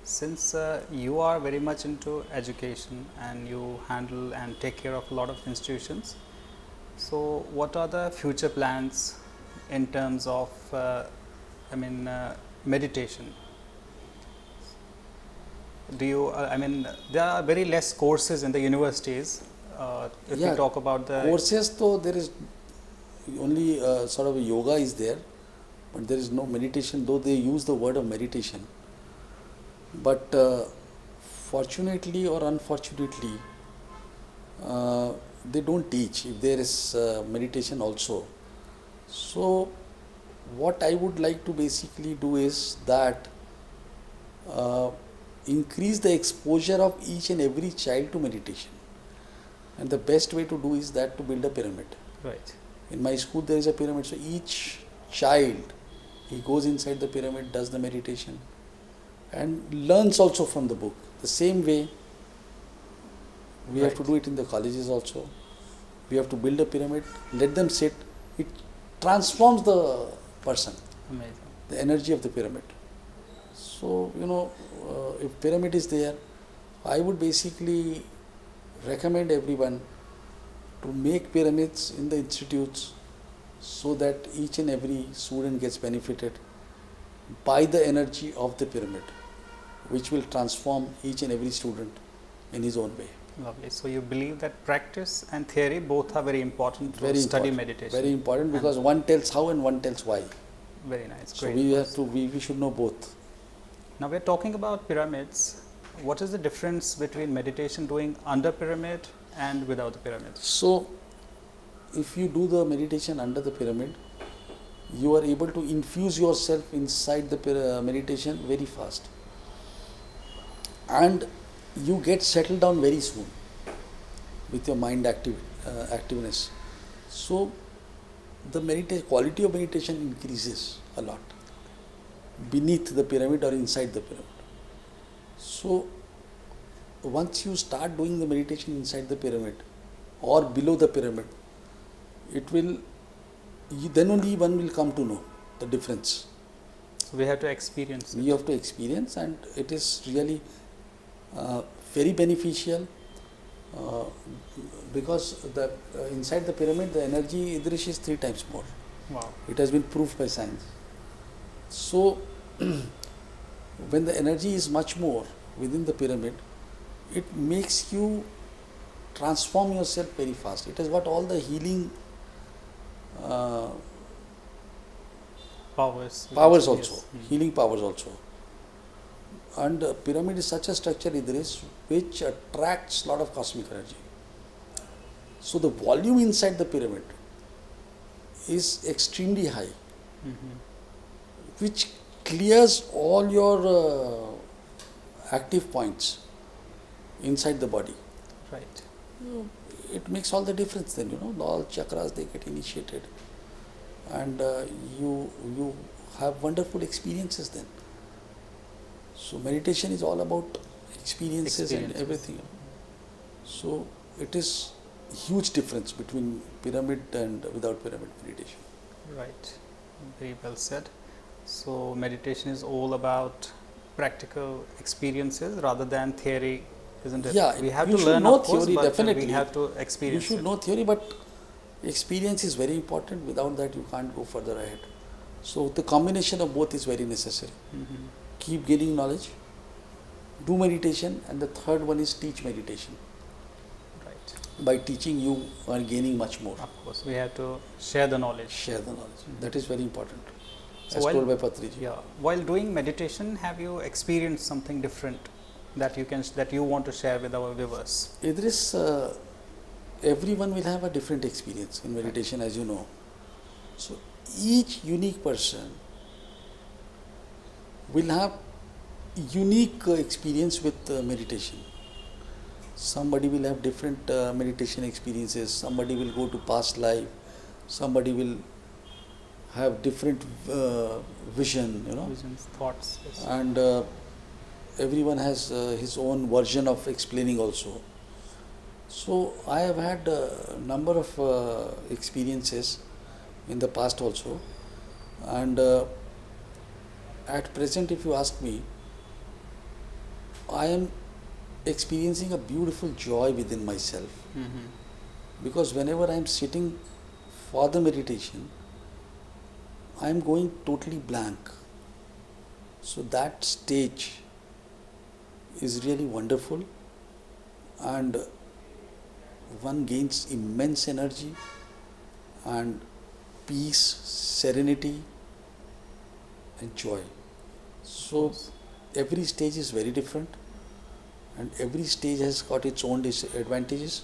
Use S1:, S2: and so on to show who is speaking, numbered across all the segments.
S1: Since you are very much into education and you handle and take care of a lot of institutions, so what are the future plans in terms of, meditation? Do you, there are very less courses in the universities. If we
S2: Yeah,
S1: talk about the
S2: courses though there is only sort of a yoga is there, but there is no meditation. Though they use the word of meditation, but fortunately or unfortunately, they don't teach if there is meditation also. So, what I would like to basically do is that uh, increase the exposure of each and every child to meditation. And the best way to do is that to build a pyramid.
S1: right,
S2: In my school, there is a pyramid. So each child, he goes inside the pyramid, does the meditation, and learns also from the book. The same way, we have to do it in the colleges also. We have to build a pyramid, let them sit. It transforms the person,
S1: amazing,
S2: the energy of the pyramid. So, if pyramid is there, I would basically recommend everyone to make pyramids in the institutes so that each and every student gets benefited by the energy of the pyramid, which will transform each and every student in his own way.
S1: lovely. So you believe that practice and theory both are very important to
S2: Very
S1: study
S2: important.
S1: meditation.
S2: Very important,
S1: And
S2: because one tells how and one tells why.
S1: very nice,
S2: So
S1: great.
S2: we should know both.
S1: Now we're talking about pyramids. What is the difference between meditation doing under pyramid and without the pyramid?
S2: So, if you do the meditation under the pyramid, you are able to infuse yourself inside the meditation very fast, and you get settled down very soon with your mind activeness. So, the quality of meditation increases a lot beneath the pyramid or inside the pyramid. So, once you start doing the meditation inside the pyramid or below the pyramid, it will, then only one will come to know the difference.
S1: So we have to experience it.
S2: You have to experience, and it is really very beneficial uh, because the inside the pyramid the energy Idrish is 3 times more.
S1: Wow.
S2: It has been proved by science. So, when the energy is much more within the pyramid, it makes you transform yourself very fast. It is what all the healing uh,
S1: Powers.
S2: powers
S1: Yes.
S2: also, healing powers also. And pyramid is such a structure, Idris, which attracts a lot of cosmic energy. So the volume inside the pyramid is extremely high, which clears all your active points inside the body.
S1: Right.
S2: It makes all the difference then, all chakras, they get initiated, and you have wonderful experiences then. So meditation is all about experiences and everything. So it is huge difference between pyramid and without pyramid meditation.
S1: Right. Very well said. So meditation is all about practical experiences rather than theory, isn't it?
S2: Yeah,
S1: we have
S2: you
S1: to
S2: should
S1: learn,
S2: know
S1: of course,
S2: theory,
S1: but
S2: definitely.
S1: we have to
S2: You
S1: experience
S2: should
S1: it.
S2: know theory, but experience is very important. Without that, you can't go further ahead. So the combination of both is very necessary. Keep gaining knowledge, do meditation, and the third one is teach meditation.
S1: Right.
S2: By teaching, you are gaining much more.
S1: Of course, we have to share the knowledge.
S2: Share the knowledge. That is very important.
S1: So
S2: As told by Patriji.
S1: Yeah. While doing meditation, have you experienced something different that you want to share with our viewers?
S2: Idris, everyone will have a different experience in meditation, as you know. So each unique person will have unique experience with meditation. Somebody will have different meditation experiences. Somebody will go to past life. Somebody will have different vision,
S1: Visions, thoughts. Yes.
S2: and everyone has his own version of explaining also. So I have had a number of experiences in the past also, and at present, if you ask me, I am experiencing a beautiful joy within myself, because whenever I am sitting for the meditation, I am going totally blank. So that stage is really wonderful, and one gains immense energy and peace, serenity, and joy. So every stage is very different, and every stage has got its own advantages,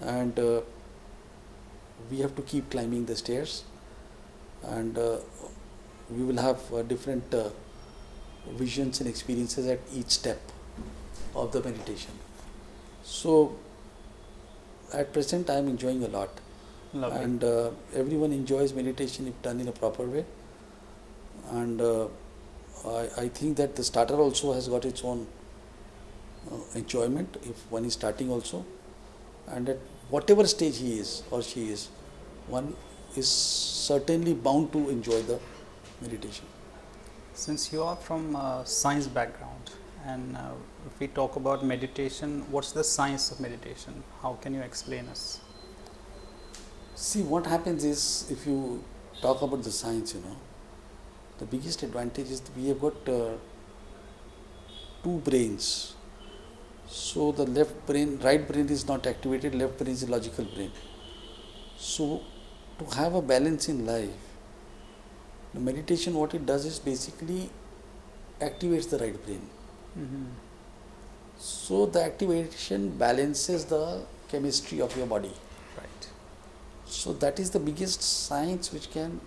S2: and we have to keep climbing the stairs, and we will have different visions and experiences at each step of the meditation. So at present I am enjoying a lot.
S1: Lovely.
S2: And everyone enjoys meditation if done in a proper way, and I think that the starter also has got its own enjoyment if one is starting also, and at whatever stage he is or she is, one is certainly bound to enjoy the meditation.
S1: Since you are from science background, and if we talk about meditation, what's the science of meditation? How can you explain us?
S2: See, what happens is, if you talk about the science, the biggest advantage is we have got two brains. So the right brain is not activated, left brain is a logical brain. So to have a balance in life, the meditation, what it does is basically activates the right brain. So the activation balances the chemistry of your body.
S1: Right.
S2: So that is the biggest science which can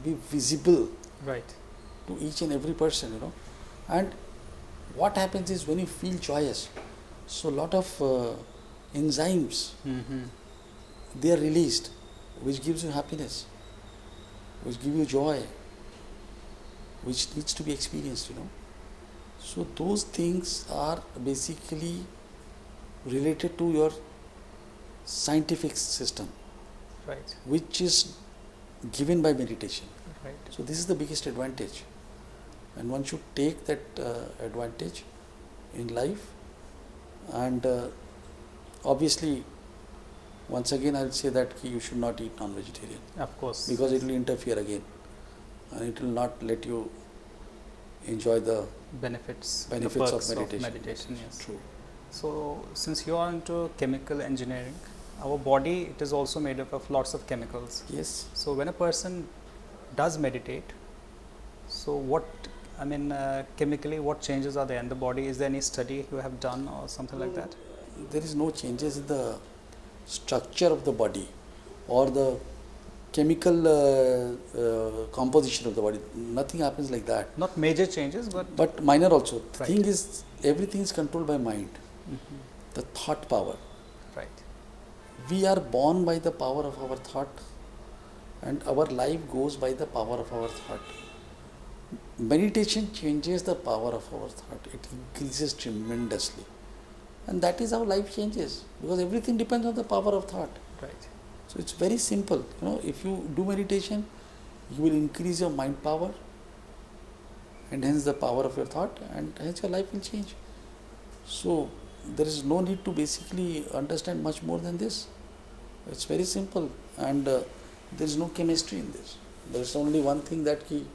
S2: be visible
S1: Right.
S2: to each and every person, And what happens is, when you feel joyous, so lot of enzymes, they are released, which gives you happiness, which give you joy, which needs to be experienced, So those things are basically related to your scientific system,
S1: Right.
S2: which is given by meditation.
S1: Right.
S2: So this is the biggest advantage, and one should take that advantage in life. And obviously, once again I'll say that you should not eat non-vegetarian,
S1: Of course.
S2: because it will interfere again, and it will not let you enjoy the
S1: benefits
S2: benefits
S1: the
S2: of
S1: perks
S2: meditation.
S1: Yes.
S2: True.
S1: So since you are into chemical engineering, our body, it is also made up of lots of chemicals.
S2: Yes.
S1: So when a person does meditate, so what, chemically what changes are there in the body? Is there any study you have done or something like that?
S2: There is no changes in the structure of the body or the chemical composition of the body. Nothing happens like that.
S1: Not major changes,
S2: But minor also. The
S1: Right.
S2: thing is, everything is controlled by mind, the thought power.
S1: right.
S2: We are born by the power of our thought, and our life goes by the power of our thought. Meditation changes the power of our thought. It increases tremendously. And that is how life changes, because everything depends on the power of thought.
S1: Right.
S2: So it's very simple. If you do meditation, you will increase your mind power, and hence the power of your thought, and hence your life will change. So there is no need to basically understand much more than this. It's very simple, and there is no chemistry in this. There is only one thing, that you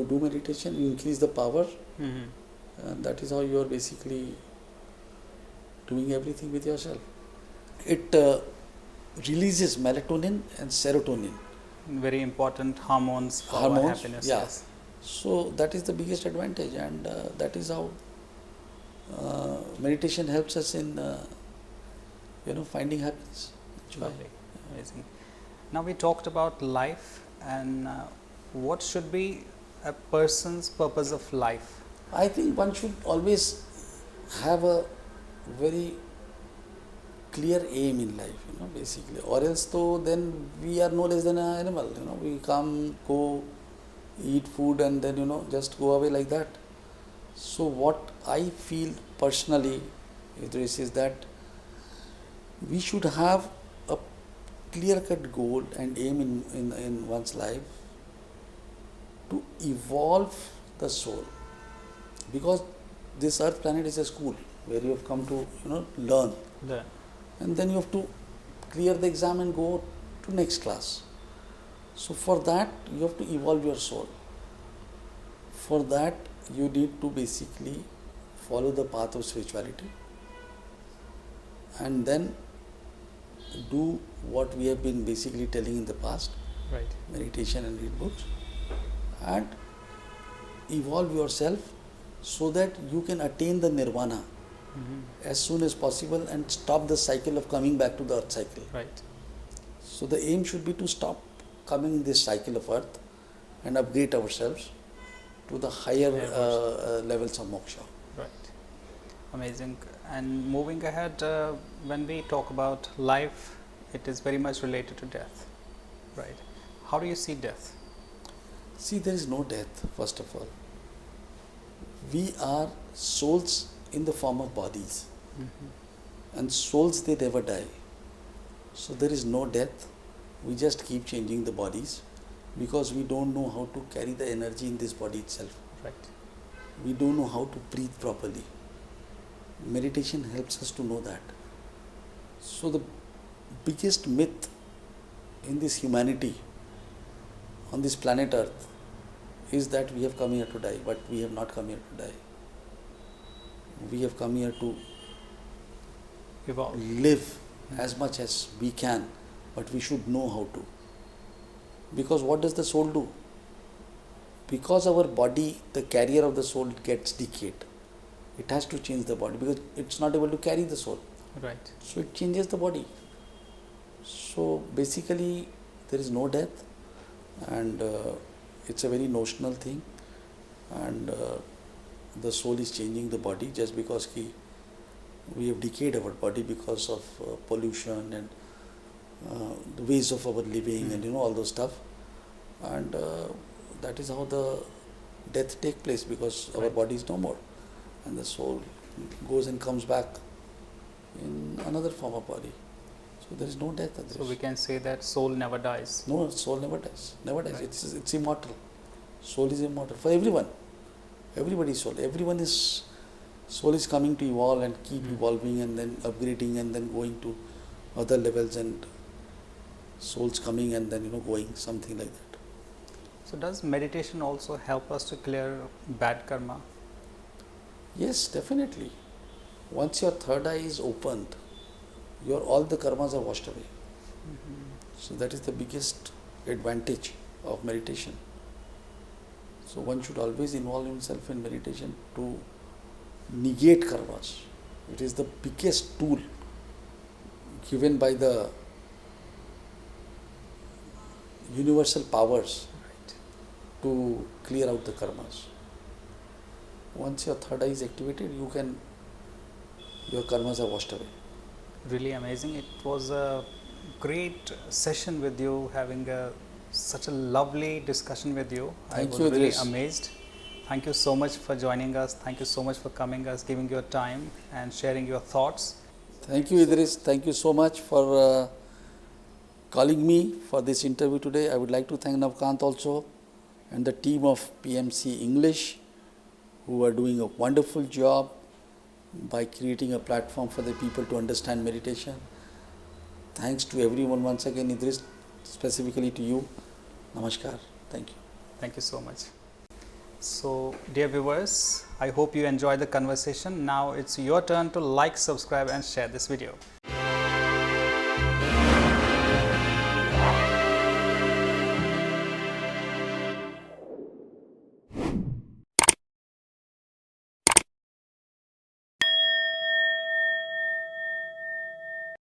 S2: do meditation, you increase the power, and that is how you are basically doing everything with yourself. It releases melatonin and serotonin.
S1: Very important hormones for our
S2: Hormones,
S1: happiness.
S2: yeah.
S1: Yes.
S2: So that is the biggest advantage, and that is how meditation helps us in finding happiness, joy.
S1: Lovely. Amazing. Now we talked about life, and what should be a person's purpose of life?
S2: I think one should always have a very clear aim in life, basically, or else though then we are no less than an animal. We come, go, eat food, and then just go away like that. So what I feel personally is that we should have a clear-cut goal and aim in one's life to evolve the soul, because this Earth planet is a school where you have come to learn,
S1: Learn.
S2: and then you have to clear the exam and go to next class. So for that you have to evolve your soul. For that you need to basically follow the path of spirituality and then do what we have been basically telling in the past,
S1: Right.
S2: meditation and read books, and evolve yourself so that you can attain the nirvana as soon as possible and stop the cycle of coming back to the earth cycle.
S1: Right.
S2: So the aim should be to stop coming in this cycle of earth and upgrade ourselves to the higher levels of moksha.
S1: Right. Amazing. And moving ahead, when we talk about life, it is very much related to death. Right. How do you see death?
S2: See, there is no death, first of all. We are souls in the form of bodies, and souls, they never die. So there is no death. We just keep changing the bodies because we don't know how to carry the energy in this body itself.
S1: Right.
S2: We don't know how to breathe properly. Meditation helps us to know that. So the biggest myth in this humanity, on this planet Earth, is that we have come here to die, but we have not come here to die. We have come here to
S1: Evolve.
S2: live as much as we can, but we should know how to. Because what does the soul do? Because our body, the carrier of the soul, gets decayed. It has to change the body because it's not able to carry the soul.
S1: Right.
S2: So it changes the body. So basically there is no death, and it's a very notional thing, and the soul is changing the body just because we have decayed our body because of pollution and the ways of our living and all those stuff, and that is how the death take place because our body is no more and the soul goes and comes back in another form of body. So there is no death.
S1: So we can say that soul never dies.
S2: No, soul never dies. Never dies.
S1: Right.
S2: It's immortal. Soul is immortal for everyone. Everybody's soul. Soul is coming to evolve and keep evolving and then upgrading and then going to other levels, and souls coming and then going, something like that.
S1: So does meditation also help us to clear bad karma?
S2: Yes, definitely. Once your third eye is opened, all the karmas are washed away. So that is the biggest advantage of meditation. So one should always involve himself in meditation to negate karmas. It is the biggest tool given by the universal powers to clear out the karmas. Once your third eye is activated, your karmas are washed away.
S1: Really amazing. It was a great session with you, having such a lovely discussion with you.
S2: Thank
S1: I
S2: you,
S1: was really
S2: Idris.
S1: amazed. Thank you so much for joining us. Thank you so much for coming us, giving your time and sharing your thoughts.
S2: Thank you, Idris. Thank you so much for calling me for this interview today. I would like to thank Navkant also and the team of PMC English, who are doing a wonderful job by creating a platform for the people to understand meditation. Thanks to everyone once again, Idris, specifically to you. Namaskar. Thank you.
S1: Thank you so much. So, dear viewers, I hope you enjoyed the conversation. Now it's your turn to like, subscribe and share this video.